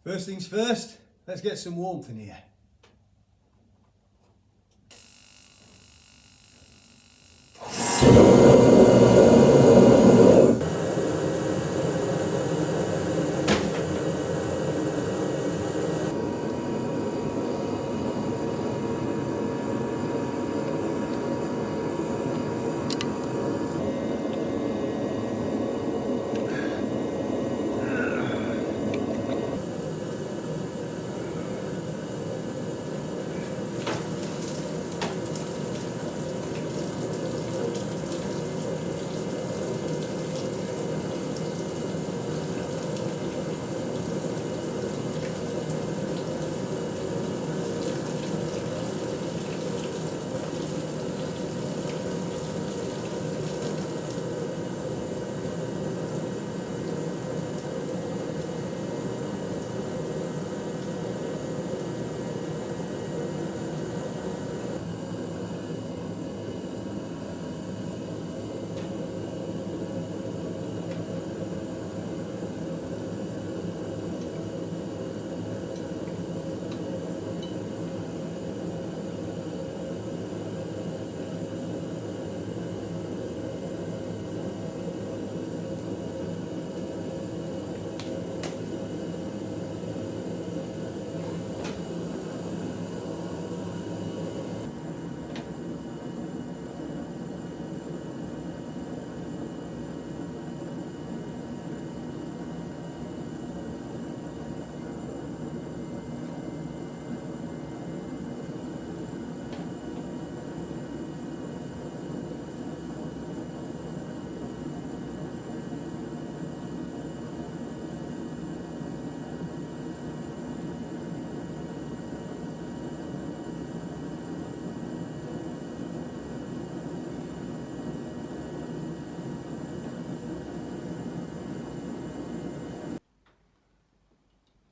First things first, let's get some warmth in here.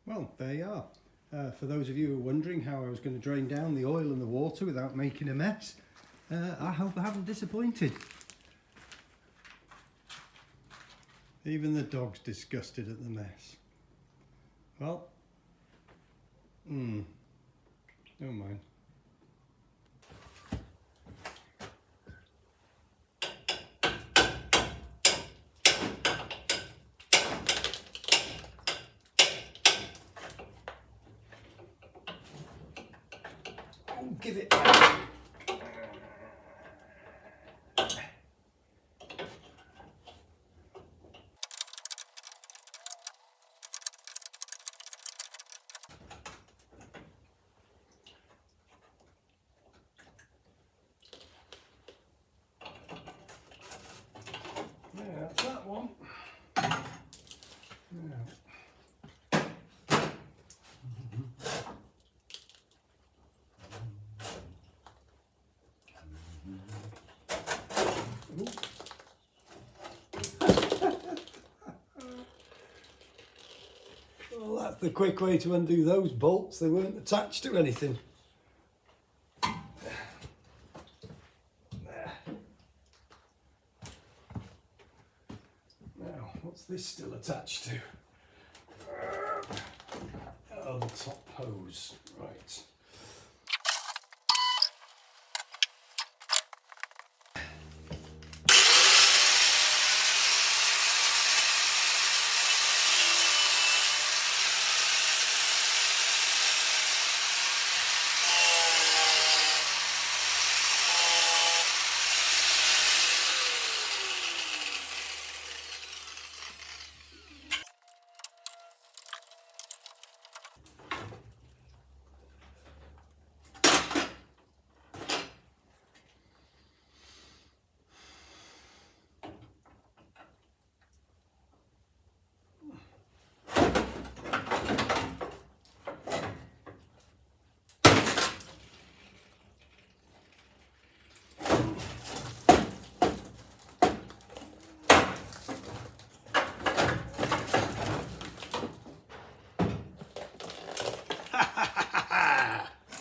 Well, there you are. For those of you who are wondering how I was going to drain down the oil and the water without making a mess, I hope I haven't disappointed. Even the dog's disgusted at the mess. Well, don't mind. Give it back. Yeah, that's that one. Yeah. Well, that's the quick way to undo those bolts. They weren't attached to anything. There. Now, what's this still attached to? Oh, the top hose. Right.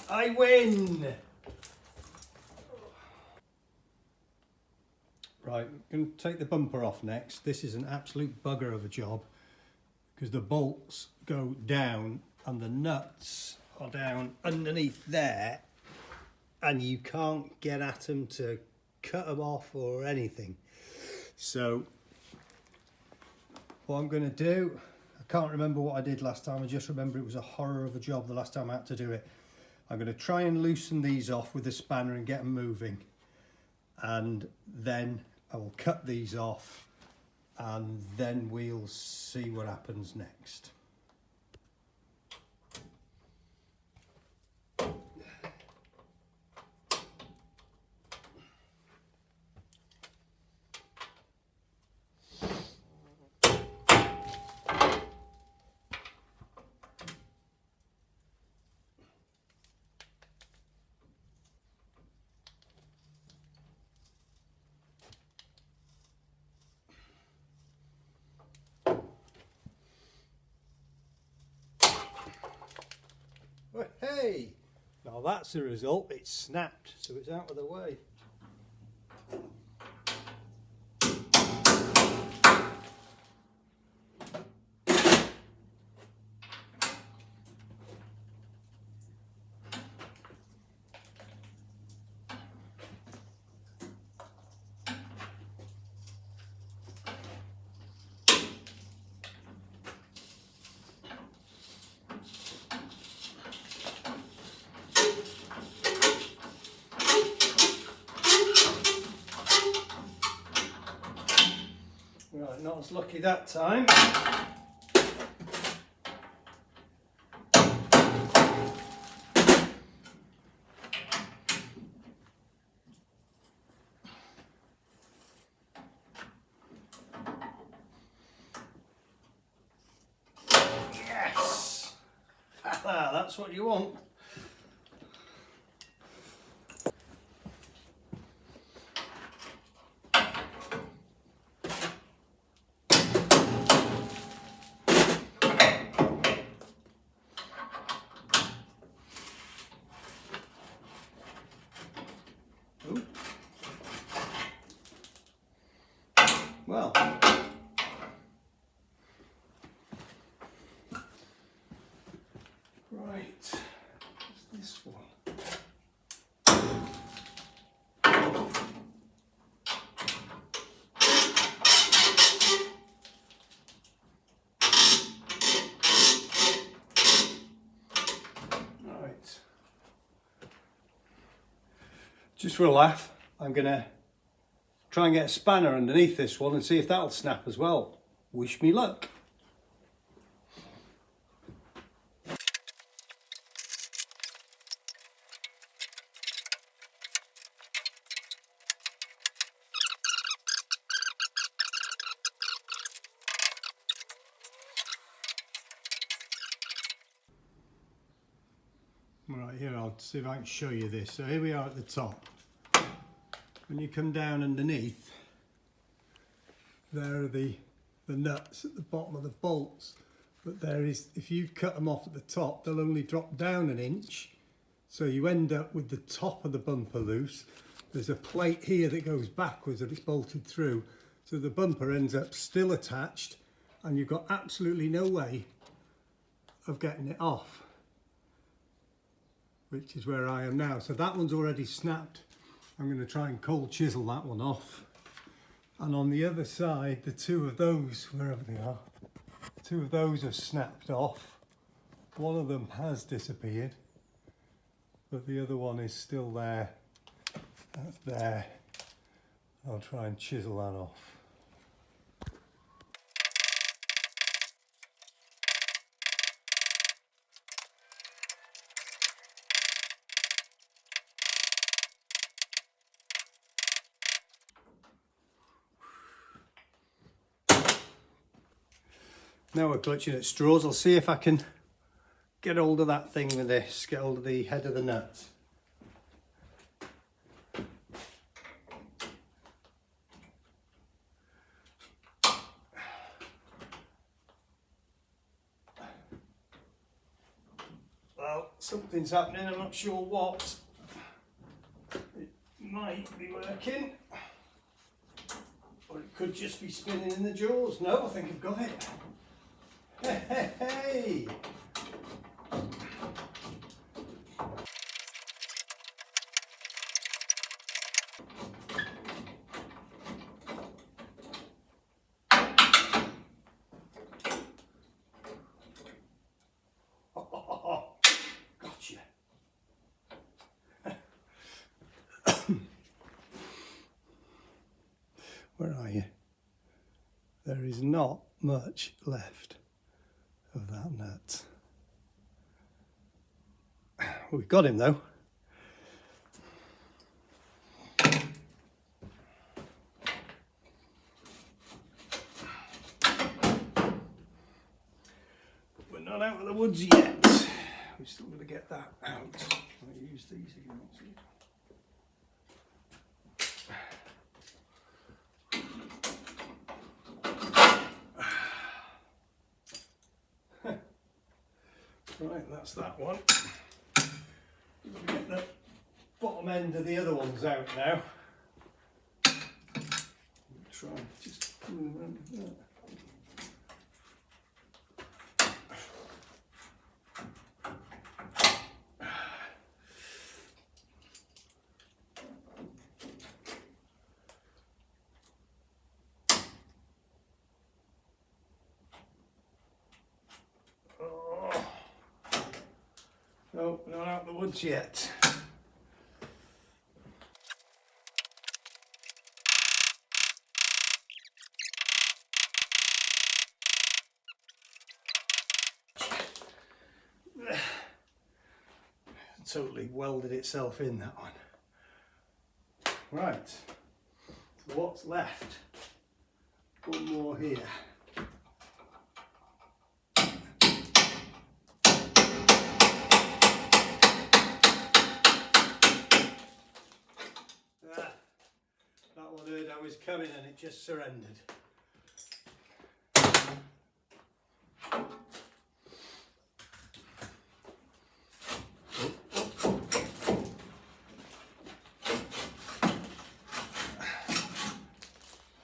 I win! Right, I'm going to take the bumper off next. This is an absolute bugger of a job. because the bolts go down and the nuts are down underneath there, and you can't get at them to cut them off or anything. So what I'm going to do, I can't remember what I did last time, I just remember it was a horror of a job the last time I had to do it. I'm going to try and loosen these off with a spanner and get them moving, and then I will cut these off, and then we'll see what happens next. Well, hey, now that's the result. It's snapped, so it's out of the way. Right, not as lucky that time. Yes! That's what you want. Well, right, what's this one? Right, just for a laugh, I'm gonna try and get a spanner underneath this one and see if that'll snap as well. Wish me luck. Right, here, I'll see if I can show you this. So here we are at the top. When you come down underneath, there are the nuts at the bottom of the bolts. But there is, if you cut them off at the top, they'll only drop down an inch. So you end up with the top of the bumper loose. There's a plate here that goes backwards that it's bolted through. So the bumper ends up still attached, and you've got absolutely no way of getting it off, which is where I am now. So that one's already snapped. I'm going to try and cold chisel that one off. And on the other side, the two of those, wherever they are, two of those have snapped off. One of them has disappeared, but the other one is still there. That's there. I'll try and chisel that off. Now we're clutching at straws. I'll see if I can get hold of that thing with this, get hold of the head of the nut. Well, something's happening, I'm not sure what. It might be working, or it could just be spinning in the jaws. No, I think I've got it. Hey! Gotcha. Where are you? There is not much left of that nut. We've got him though. We're not out of the woods yet. We're still going to get that out. I'll use these again. Right, that's that one. We've got to get the bottom end of the other ones out now. Try just pulling around with that. No, we're not out of the woods yet. Totally welded itself in, that one. Right, so what's left? One more here. That one heard I was coming and it just surrendered.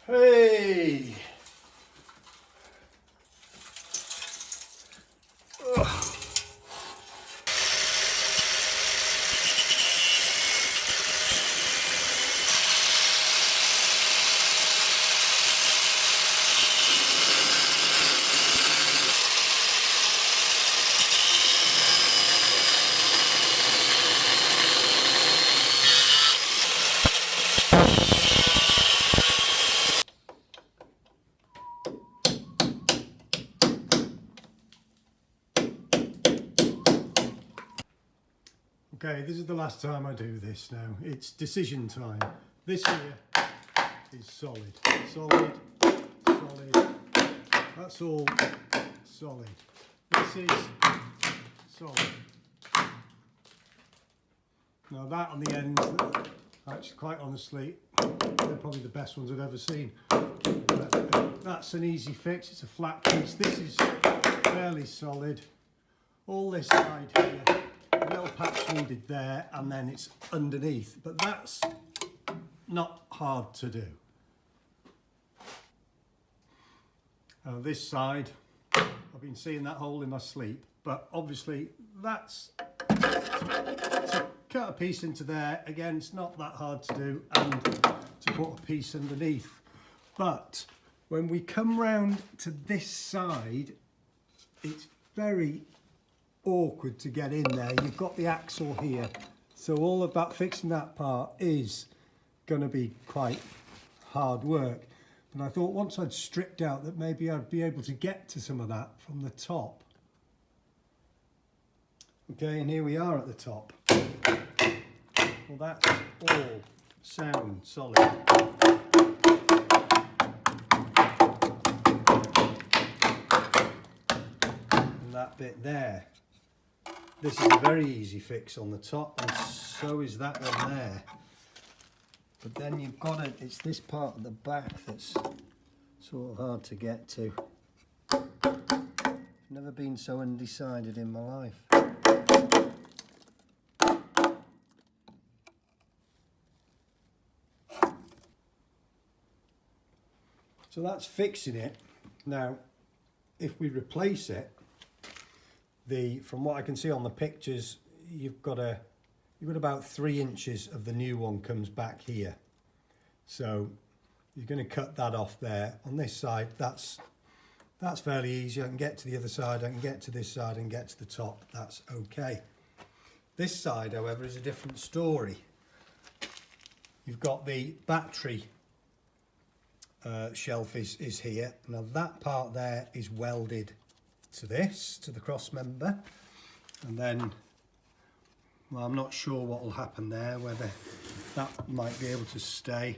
Hey! Ugh. Okay, this is the last time I do this now. It's decision time. This here is solid. Solid, solid. That's all solid. This is solid. Now that on the end, actually quite honestly, they're probably the best ones I've ever seen. But, that's an easy fix, it's a flat piece. This is fairly solid. All this side here, a little patch needed there, and then it's underneath, but that's not hard to do. This side, I've been seeing that hole in my sleep, but obviously that's to cut a piece into there. Again, it's not that hard to do, and to put a piece underneath. But when we come round to this side, it's very awkward to get in there. You've got the axle here, so all of that, fixing that part is going to be quite hard work. And I thought once I'd stripped out that maybe I'd be able to get to some of that from the top. Okay, and here we are at the top. Well, that's all sound solid. And that bit there. This is a very easy fix on the top, and so is that one there. But then you've got it, it's this part at the back that's sort of hard to get to. I've never been so undecided in my life. So that's fixing it. Now, if we replace it, from what I can see on the pictures, you've got about 3 inches of the new one comes back here. So you're going to cut that off there. On this side, that's fairly easy. I can get to the other side, I can get to this side and get to the top. That's okay. This side, however, is a different story. You've got the battery shelf is here. Now that part there is welded to the cross member, and then, well, I'm not sure what will happen there, whether that might be able to stay,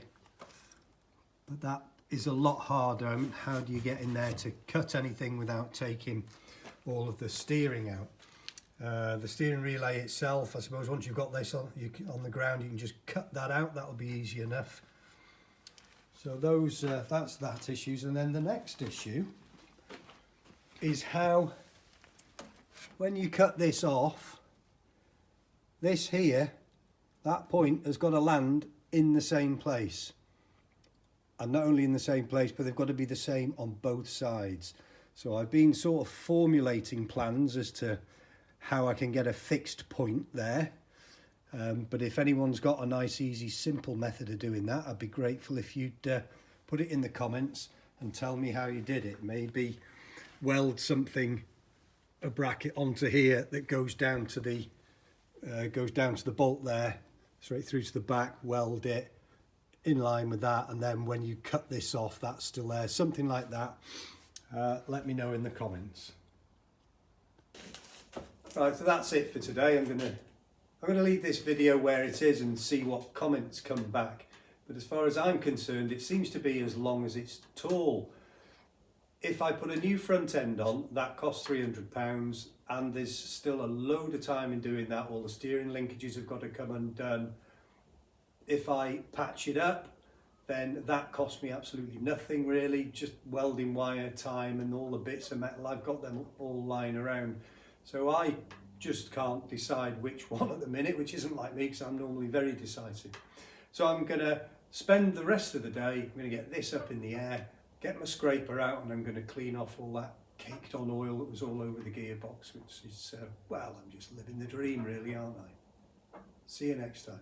but that is a lot harder. I mean, how do you get in there to cut anything without taking all of the steering out? The steering relay itself, I suppose once you've got this on the ground, you can just cut that out. That'll be easy enough. So that's that issues. And then the next issue is how, when you cut this off, this here, that point has got to land in the same place. And not only in the same place, but they've got to be the same on both sides. So I've been sort of formulating plans as to how I can get a fixed point there. But if anyone's got a nice, easy, simple method of doing that, I'd be grateful if you'd put it in the comments and tell me how you did it. Maybe weld a bracket onto here that goes down to the bolt there, straight through to the back, weld it in line with that, and then when you cut this off, that's still there. Something like that. Let me know in the comments. Right, so that's it for today. I'm gonna leave this video where it is and see what comments come back. But as far as I'm concerned, it seems to be as long as it's tall. If I put a new front end on, that costs £300, and there's still a load of time in doing that. All the steering linkages have got to come undone. If I patch it up, then that costs me absolutely nothing really, just welding wire, time and all the bits of metal. I've got them all lying around. So I just can't decide which one at the minute, which isn't like me because I'm normally very decisive. So I'm going to spend the rest of the day, I'm going to get this up in the air, get my scraper out, and I'm going to clean off all that caked on oil that was all over the gearbox, which is, well, I'm just living the dream really, aren't I? See you next time.